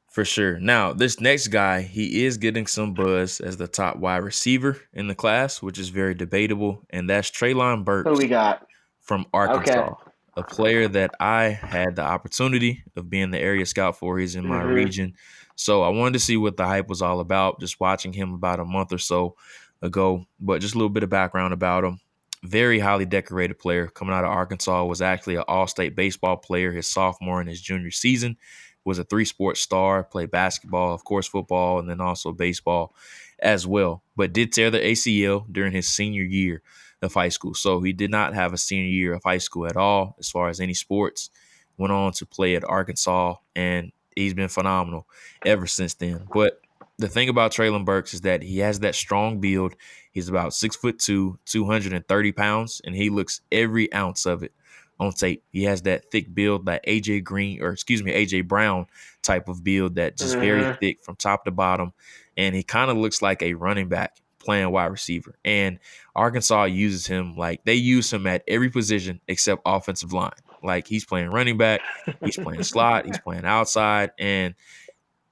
Speaker 1: for sure. Now, this next guy, he is getting some buzz as the top wide receiver in the class, which is very debatable, and that's Treylon
Speaker 2: Who
Speaker 1: Burks
Speaker 2: we got?
Speaker 1: from
Speaker 2: Okay.
Speaker 1: Arkansas, a player that I had the opportunity of being the area scout for. He's in my
Speaker 2: Mm-hmm.
Speaker 1: region. So I wanted to see what the hype was all about, just watching him about a month or so ago. But just a little bit of background about him. Very highly decorated player coming out of Arkansas, was actually an all-state baseball player his sophomore and his junior season, was a 3-sport star, played basketball, of course, football, and then also baseball as well, but did tear the ACL during his senior year of high school. So he did not have a senior year of high school at all as far as any sports. Went on to play at Arkansas, and he's been phenomenal ever since then. But the thing about Treylon Burks is that he has that strong build. He's about 6'2", 230 pounds, and he looks every ounce of it on tape. He has that thick build, that AJ Brown type of build, that just very
Speaker 2: Mm-hmm.
Speaker 1: thick from top to bottom. And he kind of looks like a running back playing wide receiver. And Arkansas uses him like they use him at every position except offensive line. Like he's playing running back, he's playing slot, he's playing outside. And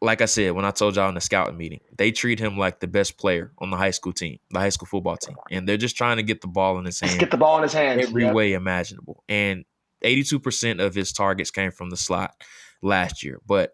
Speaker 1: like I said, when I told y'all in the scouting meeting, they treat him like the best player on the high school team, the high school football team. And they're just trying to get the ball in his
Speaker 2: Just
Speaker 1: hand
Speaker 2: get the ball in his hands.
Speaker 1: every
Speaker 2: Yep.
Speaker 1: way imaginable. And 82% of his targets came from the slot. last year. But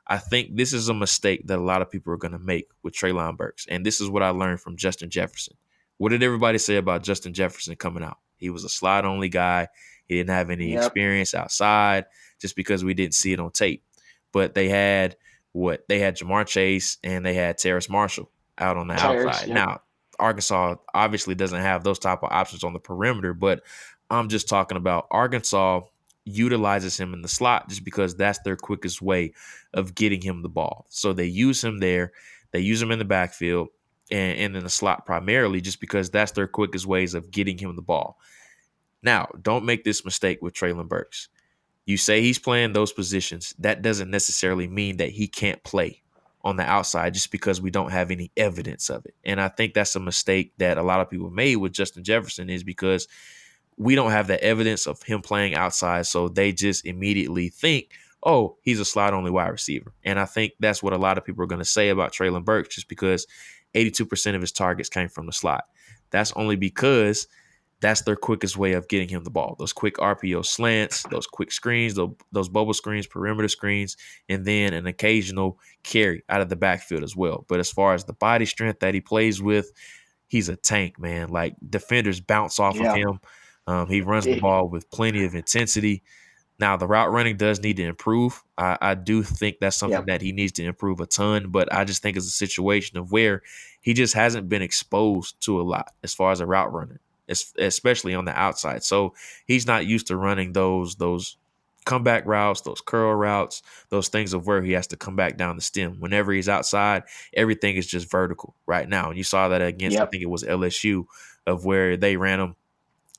Speaker 1: I think this is a mistake that a lot of people are going to make with Treylon Burks. And this is what I learned from Justin Jefferson. What did everybody say about Justin Jefferson coming out? He was a slot only guy. He didn't have any
Speaker 2: Yep.
Speaker 1: experience outside just because we didn't see it on tape. But they had what? They had Jamar Chase and they had Terrace Marshall out on the
Speaker 2: Terrence.
Speaker 1: outside.
Speaker 2: Yep.
Speaker 1: Now, Arkansas obviously doesn't have those type of options on the perimeter, but I'm just talking about Arkansas utilizes him in the slot just because that's their quickest way of getting him the ball. So they use him there. They use him in the backfield and in the slot primarily just because that's their quickest ways of getting him the ball. Now, don't make this mistake with Treylon Burks. You say he's playing those positions. That doesn't necessarily mean that he can't play on the outside just because we don't have any evidence of it. And I think that's a mistake that a lot of people made with Justin Jefferson is because we don't have the evidence of him playing outside. So they just immediately think, oh, he's a slot only wide receiver. And I think that's what a lot of people are going to say about Treylon Burks just because 82% of his targets came from the slot. That's only because that's their quickest way of getting him the ball. Those quick RPO slants, those quick screens, those bubble screens, perimeter screens, and then an occasional carry out of the backfield as well. But as far as the body strength that he plays with, he's a tank, man. Like defenders bounce off of
Speaker 2: Yeah.
Speaker 1: him. He runs the ball with plenty of intensity. Now, the route running does need to improve. I do think that's something
Speaker 2: Yep.
Speaker 1: that he needs to improve a ton, but I just think it's a situation of where he just hasn't been exposed to a lot as far as a route runner, especially on the outside. So he's not used to running those comeback routes, those curl routes, those things of where he has to come back down the stem. Whenever he's outside, everything is just vertical right now. And you saw that against, I
Speaker 2: Yep.
Speaker 1: think it was LSU, of where they ran him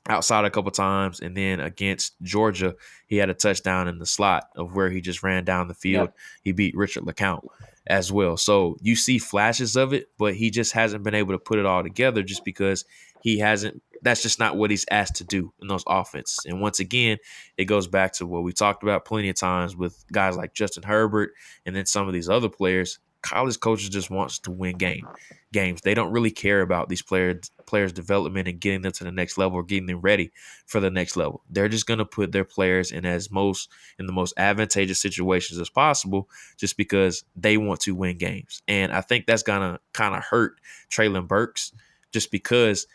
Speaker 1: outside a couple times, and then against Georgia, he had a touchdown in the slot of where he just ran down the field.
Speaker 2: Yep.
Speaker 1: He beat Richard LeCount as well. So you see flashes of it, but he just hasn't been able to put it all together just because he hasn't. That's just not what he's asked to do in those offenses. And once again, it goes back to what we talked about plenty of times with guys like Justin Herbert and then some of these other players. College coaches just wants to win games. They don't really care about these players' development and getting them to the next level or getting them ready for the next level. They're just going to put their players in the most advantageous situations as possible just because they want to win games. And I think that's going to kind of hurt Treylon Burks just because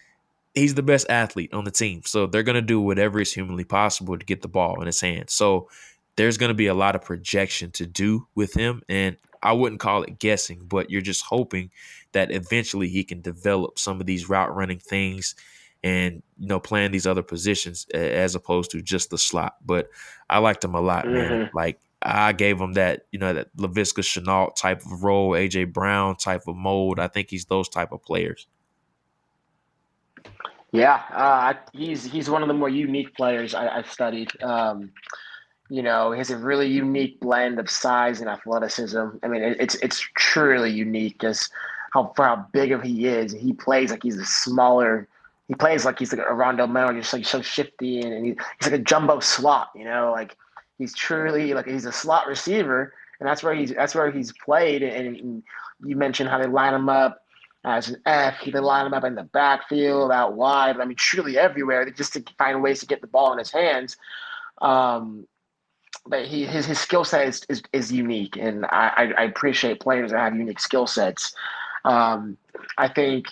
Speaker 1: he's the best athlete on the team. So they're going to do whatever is humanly possible to get the ball in his hands. So there's going to be a lot of projection to do with him. And I wouldn't call it guessing, but you're just hoping that eventually he can develop some of these route running things and, playing these other positions as opposed to just the slot. But I liked him a lot, man.
Speaker 2: Mm-hmm.
Speaker 1: Like I gave him that, that LaVisca Chenault type of role, AJ Brown type of mold. I think he's those type of players.
Speaker 2: Yeah. He's one of the more unique players I've studied. He has a really unique blend of size and athleticism. I mean, it's truly unique just how big of he is. He plays like he's a smaller. He plays like he's like a Rondo Miller, just like so shifty, and he's like a jumbo slot. Like he's truly like he's a slot receiver, and that's where he's played. And you mentioned how they line him up as an F. They line him up in the backfield, out wide. I mean, truly everywhere, just to find ways to get the ball in his hands. Um, but his skill set is unique, and I appreciate players that have unique skill sets. I think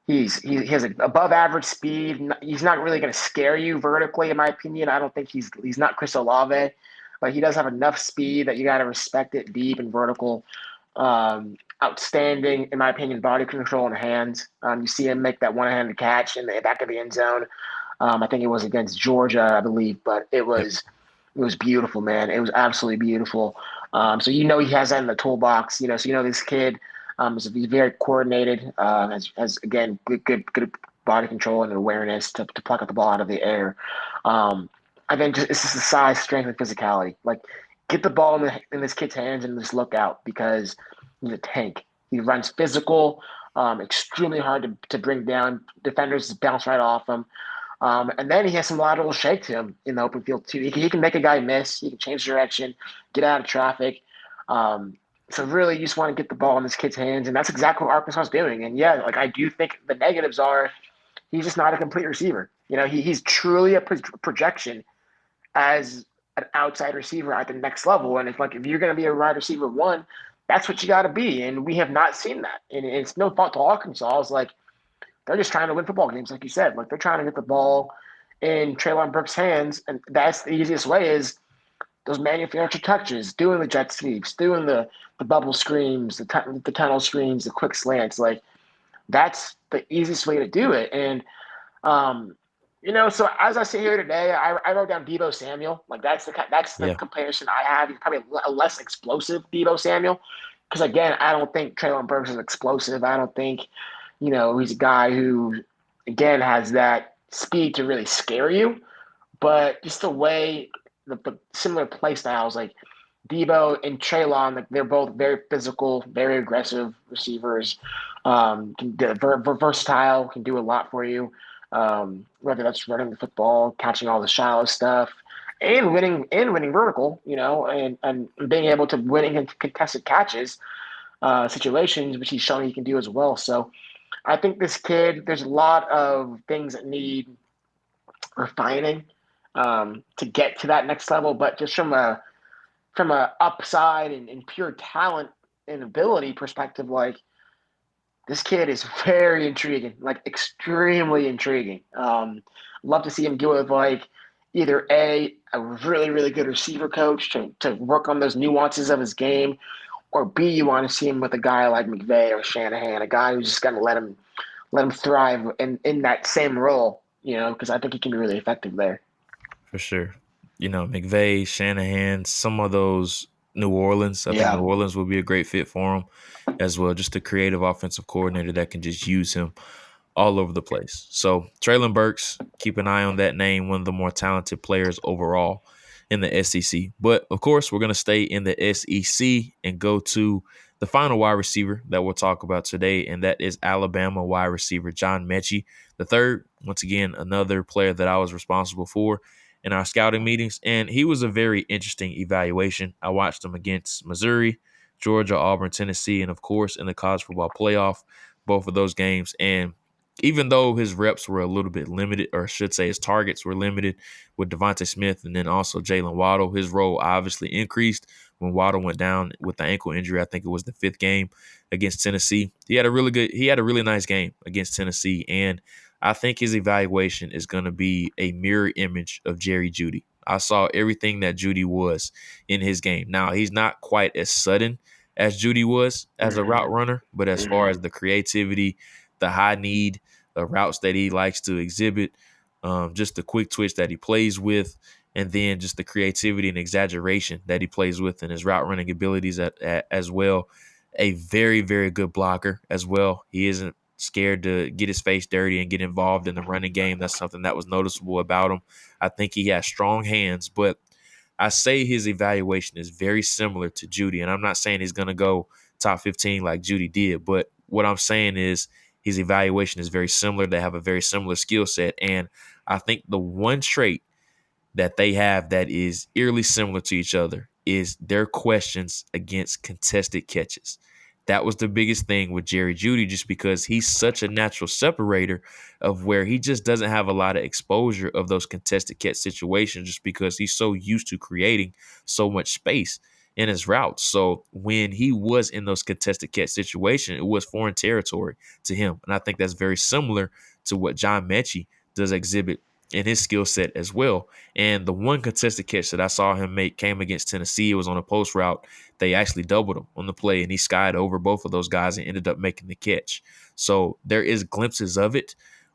Speaker 2: he has an above average speed. He's not really going to scare you vertically, in my opinion. I don't think he's not Chris Olave, but he does have enough speed that you got to respect it deep and vertical. Outstanding, in my opinion, body control and hands. You see him make that one-handed catch in the back of the end zone. I think it was against Georgia, I believe, but it
Speaker 1: Yep.
Speaker 2: was beautiful, man. It was absolutely beautiful. So he has that in the toolbox. So this kid he's very coordinated. Has again good body control and awareness to pluck up the ball out of the air. I think it's just the size, strength, and physicality. Like get the ball in this kid's hands and just look out because he's a tank. He runs physical, extremely hard to bring down. Defenders bounce right off him. And then he has some lateral shake to him in the open field too. He can make a guy miss. He can change direction, get out of traffic. So really, you just want to get the ball in this kid's hands, and that's exactly what Arkansas is doing. And yeah, like I do think the negatives are he's just not a complete receiver. He's truly a projection as an outside receiver at the next level. And it's like, if you're going to be a wide receiver one, that's what you got to be. And we have not seen that. And it's no fault to Arkansas. It's like, they're just trying to win football games, like you said. Like, they're trying to get the ball in Treylon Burks' hands. And that's the easiest way is those manufactured touches, doing the jet sweeps, doing the bubble screens, the tunnel screens, the quick slants. Like, that's the easiest way to do it. And um, so as I sit here today, I wrote down Debo Samuel. Like, that's the
Speaker 1: Yeah.
Speaker 2: comparison I have. He's probably a less explosive Debo Samuel, because again, I don't think Treylon Burks is explosive. I don't think he's a guy who again has that speed to really scare you, but just the way the similar play styles, like Debo and Treylon, like they're both very physical, very aggressive receivers. Can do versatile, can do a lot for you. Whether that's running the football, catching all the shallow stuff, and winning vertical, and being able to win in contested catches situations, which he's shown he can do as well. So I think this kid, there's a lot of things that need refining to get to that next level, but just from a upside and pure talent and ability perspective, like this kid is very intriguing, like extremely intriguing. Love to see him go with like either a really really good receiver coach to work on those nuances of his game, or B, you want to see him with a guy like McVay or Shanahan, a guy who's just going to let him thrive in that same role, because I think he can be really effective there.
Speaker 1: For sure. McVay, Shanahan, some of those New Orleans. I think New
Speaker 2: Yeah.
Speaker 1: Orleans would be a great fit for him as well. Just a creative offensive coordinator that can just use him all over the place. So Treylon Burks, keep an eye on that name, one of the more talented players overall in the SEC. But of course, we're going to stay in the SEC and go to the final wide receiver that we'll talk about today, and that is Alabama wide receiver John Metchie III. Once again, another player that I was responsible for in our scouting meetings, and he was a very interesting evaluation. I watched him against Missouri, Georgia, Auburn, Tennessee, and of course in the college football playoff, both of those games. And even though his reps were a little bit limited, or I should say his targets were limited with Devontae Smith and then also Jalen Waddle, his role obviously increased when Waddle went down with the ankle injury. I think it was the 5th game against Tennessee. He had a really nice game against Tennessee, and I think his evaluation is going to be a mirror image of Jerry Jeudy. I saw everything that Jeudy was in his game. Now, he's not quite as sudden as Jeudy was as a route
Speaker 2: Mm-hmm.
Speaker 1: runner, but as far as the creativity, the high need, the routes that he likes to exhibit, just the quick twitch that he plays with, and then just the creativity and exaggeration that he plays with in his route running abilities as well. A very, very good blocker as well. He isn't scared to get his face dirty and get involved in the running game. That's something that was noticeable about him. I think he has strong hands, but I say his evaluation is very similar to Jeudy, and I'm not saying he's going to go top 15 like Jeudy did, but what I'm saying is his evaluation is very similar. They have a very similar skill set, and I think the one trait that they have that is eerily similar to each other is their questions against contested catches. That was the biggest thing with Jerry Jeudy, just because he's such a natural separator of where he just doesn't have a lot of exposure of those contested catch situations, just because he's so used to creating so much space in his routes. So when he was in those contested catch situations, it was foreign territory to him. And I think that's very similar to what John Metchie does exhibit in his skill set as well. And the one contested catch that I saw him make came against Tennessee. It was on a post route. They actually doubled him on the play, and he skied over both of those guys and ended up making the catch. So there is glimpses of it,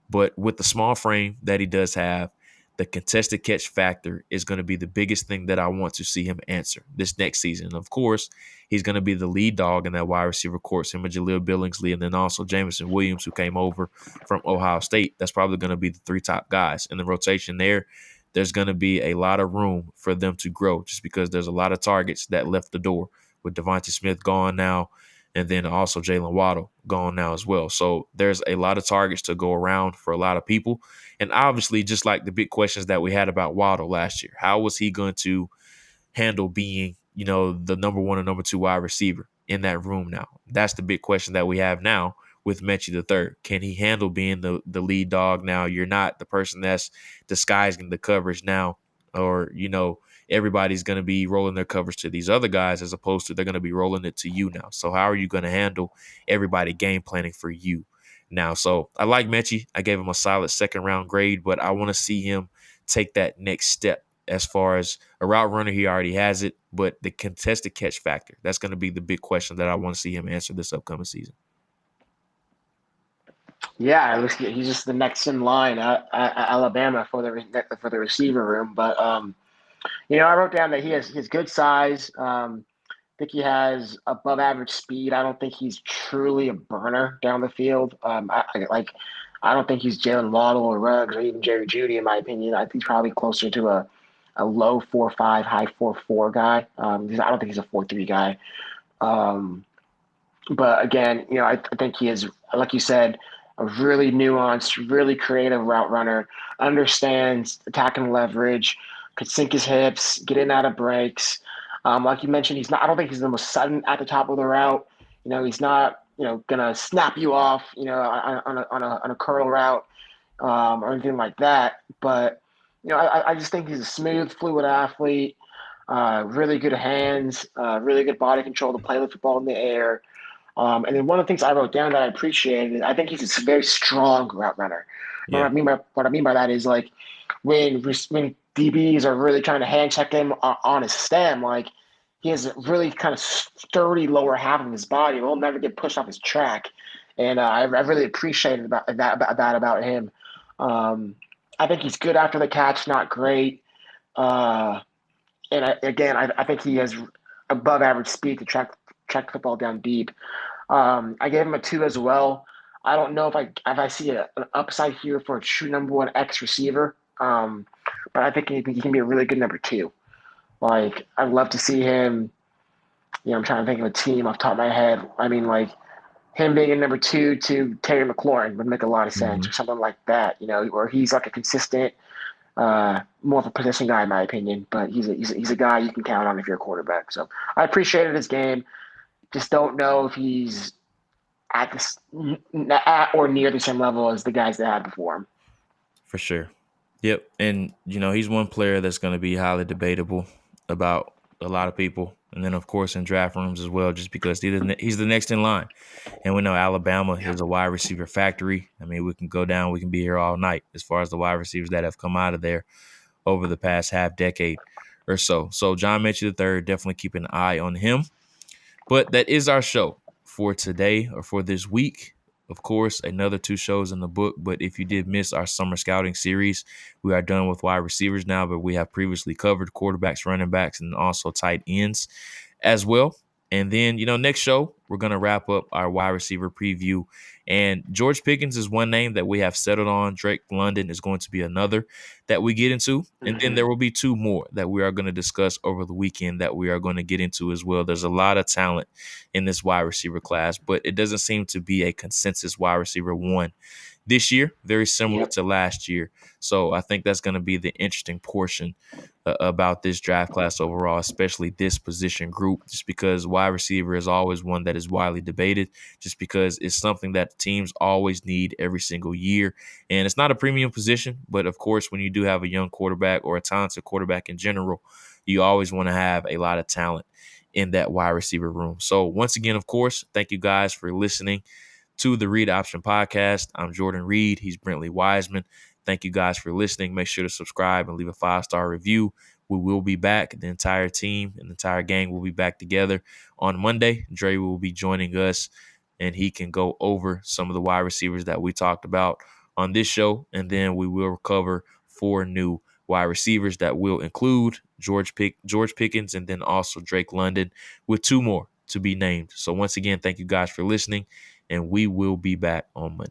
Speaker 1: but with the small frame that he does have, the contested catch factor is going to be the biggest thing that I want to see him answer this next season. And of course, he's going to be the lead dog in that wide receiver corps, him and Jaleel Billingsley, and then also Jameson Williams, who came over from Ohio State. That's probably going to be the 3 top guys in the rotation there. There's going to be a lot of room for them to grow, just because there's a lot of targets that left the door with Devontae Smith gone now, and then also Jalen Waddle gone now as well. So there's a lot of targets to go around for a lot of people. And obviously, just like the big questions that we had about Waddle last year, how was he going to handle being, the number 1 and number 2 wide receiver in that room now? That's the big question that we have now with Metchie III. Can he handle being the lead dog now? You're not the person that's disguising the coverage now, or, everybody's going to be rolling their coverage to these other guys as opposed to they're going to be rolling it to you now. So how are you going to handle everybody game planning for you now? So I like Metchie. I gave him a solid second round grade, but I want to see him take that next step. As far as a route runner, he already has it, but the contested catch factor, that's going to be the big question that I want to see him answer this upcoming season.
Speaker 2: Yeah, it looks like he's just the next in line at Alabama for the receiver room. But I wrote down that he has good size. I think he has above average speed. I don't think he's truly a burner down the field. I don't think he's Jalen Waddle or Ruggs or even Jerry Jeudy in my opinion. I think he's probably closer to a low 4.5, high 4.4 guy. I don't think he's a 4.3 guy. But again, I think he is, like you said, a really nuanced, really creative route runner, understands attacking leverage, could sink his hips, get in and out of breaks. Like you mentioned, I don't think he's the most sudden at the top of the route. He's not, gonna snap you off, on a curl route, or anything like that. But, I just think he's a smooth, fluid athlete, really good hands, really good body control to play the football in the air. And then one of the things I wrote down that I appreciated, I think he's a very strong route runner. And
Speaker 1: Yeah.
Speaker 2: what I mean by that is like when DBs are really trying to hand check him on his stem, like he has a really kind of sturdy lower half of his body. He'll never get pushed off his track, and I really appreciated about him. I think he's good after the catch, not great. And I think he has above average speed to track the ball down deep. I gave him a 2 as well. I don't know if I see an upside here for a true number 1 X receiver, but I think he can be a really good number 2. Like I'd love to see him. I'm trying to think of a team off the top of my head. I mean, like him being a number 2 to Terry McLaurin would make a lot of sense, or something like that. Where he's like a consistent, more of a position guy in my opinion, but he's a guy you can count on if you're a quarterback. So I appreciated his game. Just don't know if he's at or near the same level as the guys that had before him.
Speaker 1: For sure. Yep. And, he's one player that's going to be highly debatable about a lot of people. And then, of course, in draft rooms as well, just because he's the next in line. And we know Alabama is a wide receiver factory. I mean, we can go down, we can be here all night as far as the wide receivers that have come out of there over the past half decade or so. So John Metchie III, definitely keep an eye on him. But that is our show for today or for this week. Of course, another 2 shows in the book. But if you did miss our summer scouting series, we are done with wide receivers now, but we have previously covered quarterbacks, running backs, and also tight ends as well. And then, next show, we're going to wrap up our wide receiver preview. And George Pickens is one name that we have settled on. Drake London is going to be another that we get into. And then there will be 2 more that we are going to discuss over the weekend that we are going to get into as well. There's a lot of talent in this wide receiver class, but it doesn't seem to be a consensus wide receiver 1 this year, very similar to last year. So I think that's going to be the interesting portion about this draft class overall, especially this position group, just because wide receiver is always one that is widely debated, just because it's something that teams always need every single year. And it's not a premium position, but of course, when you do have a young quarterback or a talented quarterback in general, you always want to have a lot of talent in that wide receiver room. So once again, of course, thank you guys for listening to the Reid Option Podcast. I'm Jordan Reid. He's Brently Wiseman. Thank you guys for listening. Make sure to subscribe and leave a 5-star review. We will be back. The entire team and the entire gang will be back together on Monday. Dre will be joining us, and he can go over some of the wide receivers that we talked about on this show. And then we will cover 4 new wide receivers that will include George Pickens and then also Drake London, with 2 more to be named. So once again, thank you guys for listening, and we will be back on Monday.